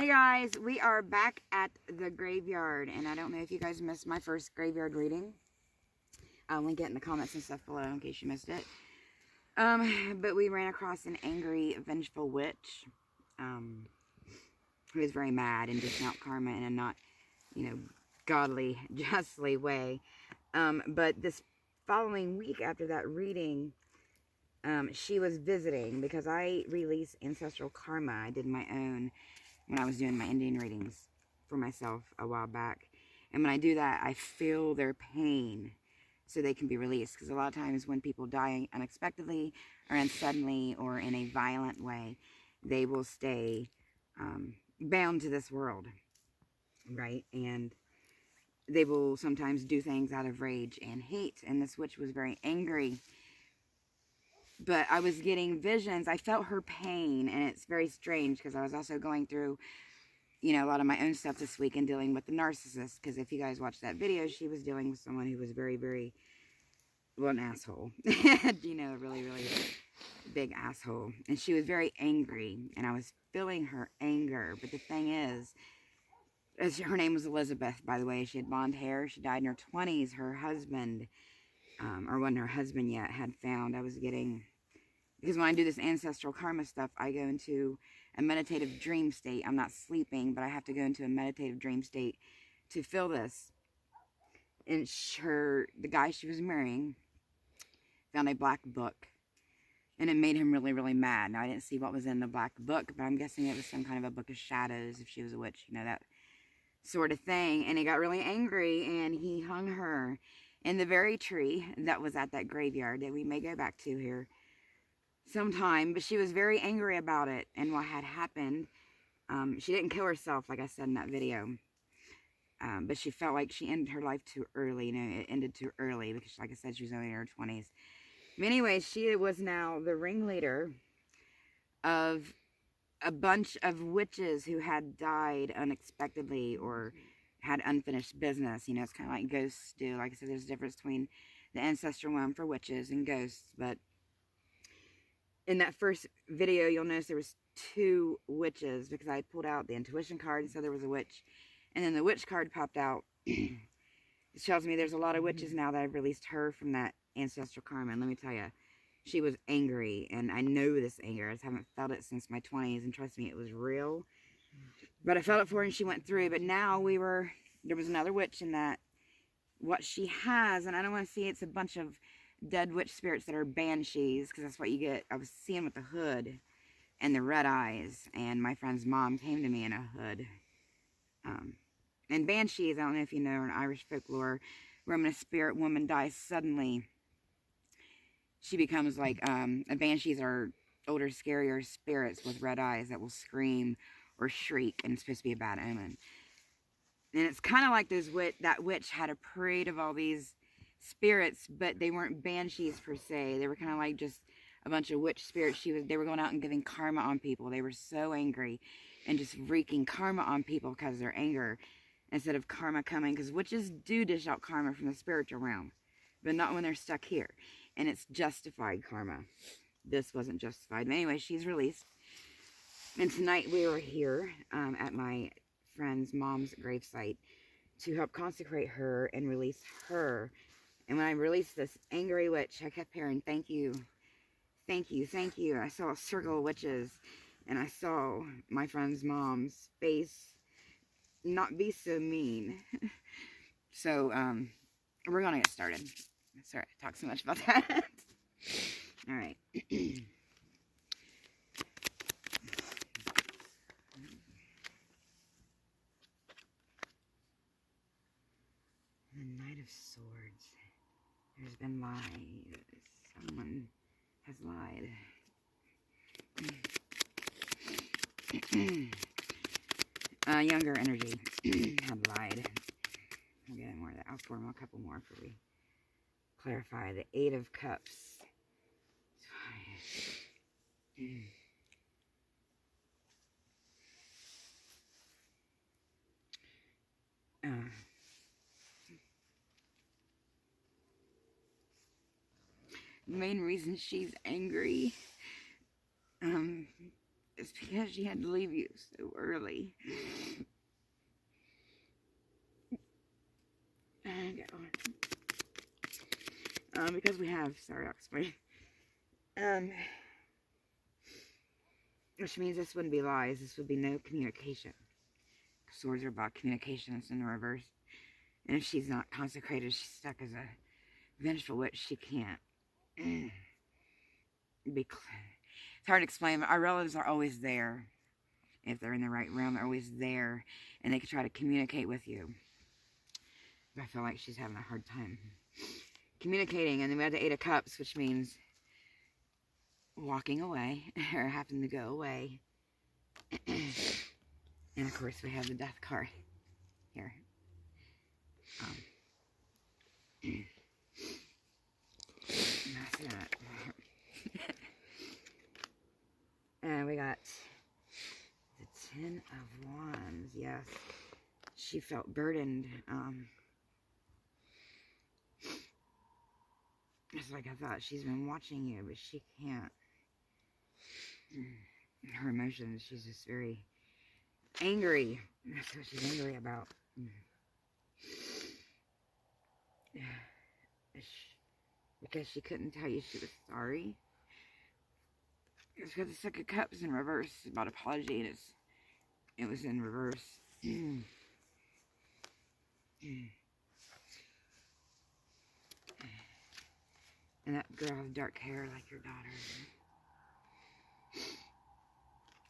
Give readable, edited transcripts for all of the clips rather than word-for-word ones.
Hey guys, we are back at the graveyard, and I don't know if you guys missed my first graveyard reading. I'll link it in the comments and stuff below in case you missed it. But we ran across an angry, vengeful witch, who was very mad and dished out karma in a not, godly, justly way. But this following week after that reading, she was visiting because I released ancestral karma. I did my own when I was doing my Indian readings for myself a while back. And when I do that, I feel their pain so they can be released. Because a lot of times when people die unexpectedly or suddenly or in a violent way, they will stay bound to this world, right? And they will sometimes do things out of rage and hate. And this witch was very angry. But I was getting visions. I felt her pain, and it's very strange because I was also going through, a lot of my own stuff this week and dealing with the narcissist. Because if you guys watched that video, she was dealing with someone who was very, very, well, an asshole. A really, really big asshole. And she was very angry, and I was feeling her anger. But the thing is, her name was Elizabeth, by the way. She had blonde hair. She died in her 20s. Her husband, or wasn't her husband yet, had found I was getting, because when I do this ancestral karma stuff, I go into a meditative dream state. I'm not sleeping, but I have to go into a meditative dream state to feel this. And the guy she was marrying found a black book, and it made him really, really mad. Now, I didn't see what was in the black book, but I'm guessing it was some kind of a book of shadows, if she was a witch, that sort of thing. And he got really angry, and he hung her in the very tree that was at that graveyard that we may go back to here sometime. But she was very angry about it and what had happened. She didn't kill herself, like I said in that video. But she felt like she ended her life too early. It ended too early because, like I said, she was only in her 20s. But anyway, she was now the ringleader of a bunch of witches who had died unexpectedly or had unfinished business. It's kind of like ghosts do. Like I said, there's a difference between the ancestral one for witches and ghosts. But in that first video, you'll notice there was 2 witches because I pulled out the intuition card and said there was a witch. And then the witch card popped out. It tells me there's a lot of witches now that I've released her from that ancestral karma. And let me tell you, she was angry. And I know this anger. I just haven't felt it since my 20s. And trust me, it was real. But I felt it for her and she went through. But now there was another witch in that. What she has, and I don't want to see, it's a bunch of dead witch spirits that are banshees. Because that's what you get. I was seeing with the hood and the red eyes. And my friend's mom came to me in a hood. And banshees, I don't know if you know, in Irish folklore, where when a spirit woman dies suddenly, she becomes like, banshees are older, scarier spirits with red eyes that will scream or shriek, and it's supposed to be a bad omen. And it's kind of like that witch had a parade of all these spirits, but they weren't banshees per se. They were kind of like just a bunch of witch spirits. They were going out and giving karma on people. They were so angry and just wreaking karma on people because of their anger instead of karma coming. Because witches do dish out karma from the spiritual realm, but not when they're stuck here. And it's justified karma. This wasn't justified. But anyway, she's released. And tonight we were here at my friend's mom's gravesite to help consecrate her and release her. And when I released this angry witch, I kept hearing, thank you, thank you, thank you. I saw a circle of witches, and I saw my friend's mom's face not be so mean. So, we're going to get started. Sorry, I talk so much about that. All right. The Knight of Swords. There's been lies. Someone has lied. Younger energy had lied. I'll get more of that. I'll pour a couple more before we clarify. The 8 of Cups. The main reason she's angry It's because she had to leave you so early. Because we have, sorry, I'll explain. Which means this wouldn't be lies. This would be no communication. Swords are about communication. It's in the reverse. And if she's not consecrated, she's stuck as a vengeful witch. She can't be clear. It's hard to explain, but our relatives are always there. If they're in the right realm, they're always there. And they can try to communicate with you. But I feel like she's having a hard time communicating. And then we had the Eight of Cups, which means walking away. Or having to go away. And of course we have the Death card here. That's that. And we got the Ten of Wands. Yes, she felt burdened. It's like I thought she's been watching you, but she can't. Her emotions, she's just very angry. That's what she's angry about. Because she couldn't tell you she was sorry. It's because the Second Cup is in reverse. It's about apology, and it was in reverse. And that girl has dark hair like your daughter.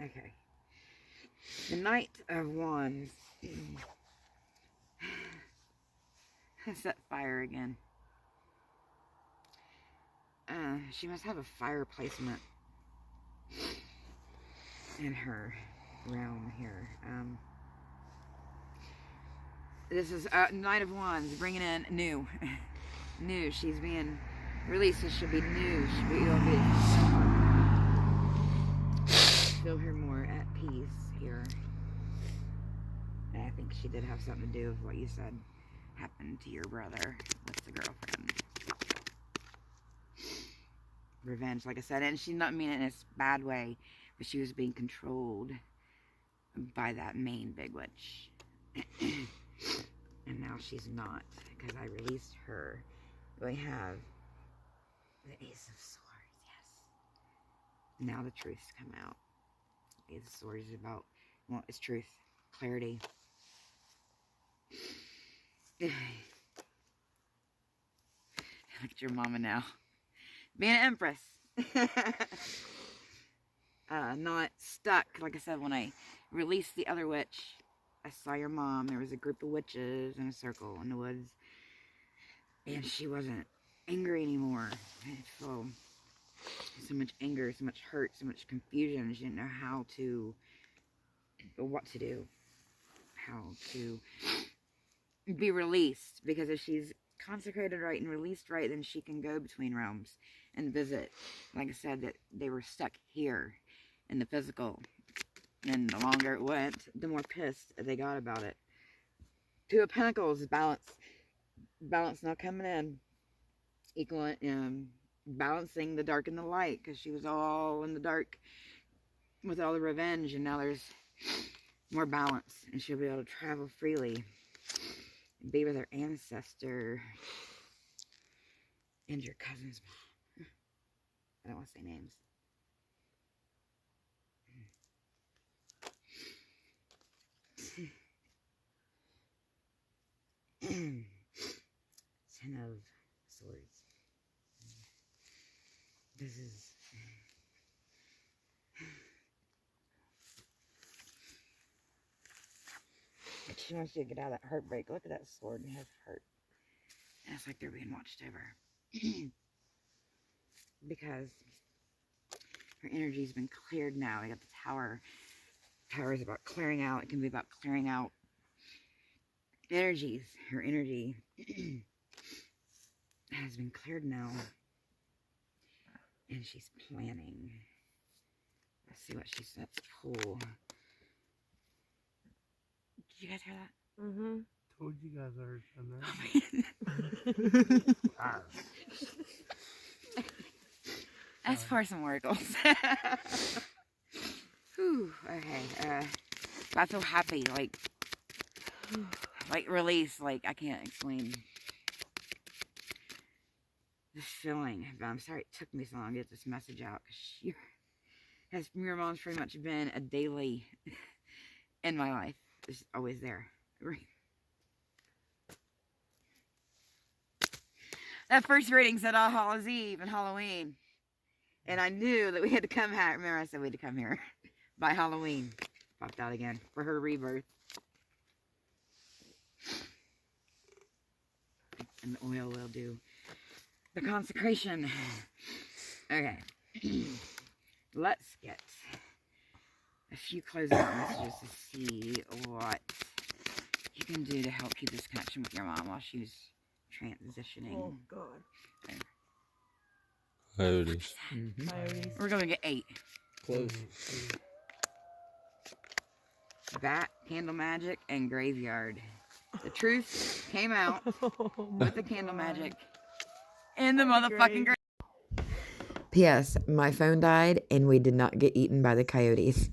Okay. The Knight of Wands. That's that fire again. She must have a fire placement in her realm here. This is Knight of Wands, bringing in new. New. She's being released. This should be new. It'll feel her more at peace here. And I think she did have something to do with what you said happened to your brother with the girlfriend. Revenge, like I said, and she's not meaning it in a bad way, but she was being controlled by that main big witch. And now she's not, because I released her. We have the Ace of Swords, yes. Now the truth's come out. The Ace of Swords is about, well, it's truth, clarity. Look at your mama now. Being an empress. Not stuck. Like I said, when I released the other witch, I saw your mom. There was a group of witches in a circle in the woods. And she wasn't angry anymore. I felt so much anger, so much hurt, so much confusion. She didn't know how to, what to do. How to be released. Because if she's consecrated right and released right, then she can go between realms and visit. Like I said, that they were stuck here in the physical, and the longer it went, the more pissed they got about it. Two of Pentacles, balance now coming in, equaling, balancing the dark and the light, because she was all in the dark with all the revenge, and now there's more balance, and she'll be able to travel freely. Be with her ancestor and your cousin's mom. I don't want to say names. Ten of Swords. This is... She wants you to get out of that heartbreak. Look at that sword and has heart. And it's like they're being watched over. Because her energy's been cleared now. We got the Tower. Tower is about clearing out. It can be about clearing out energies. Her energy has been cleared now. And she's planning. Let's see what she sets to pull. Did you guys hear that? Mm-hmm. Told you guys I heard something. Let's pour some oracles. Whew, okay. I feel happy, like release, like I can't explain this feeling. But I'm sorry it took me so long to get this message out, because your mom's pretty much been a daily in my life. It's always there. That first reading said All Hallows Eve and Halloween. And I knew that we had to come here. Remember I said we had to come here by Halloween. Popped out again for her rebirth. And the oil will do the consecration. Okay. Let's get a few closing out messages to see what you can do to help keep this connection with your mom while she's transitioning. Oh, God. Coyotes. Coyotes. We're going to get 8. Close. Bat, candle magic, and graveyard. The truth came out with the candle magic in the motherfucking grave. P.S. My phone died and we did not get eaten by the coyotes.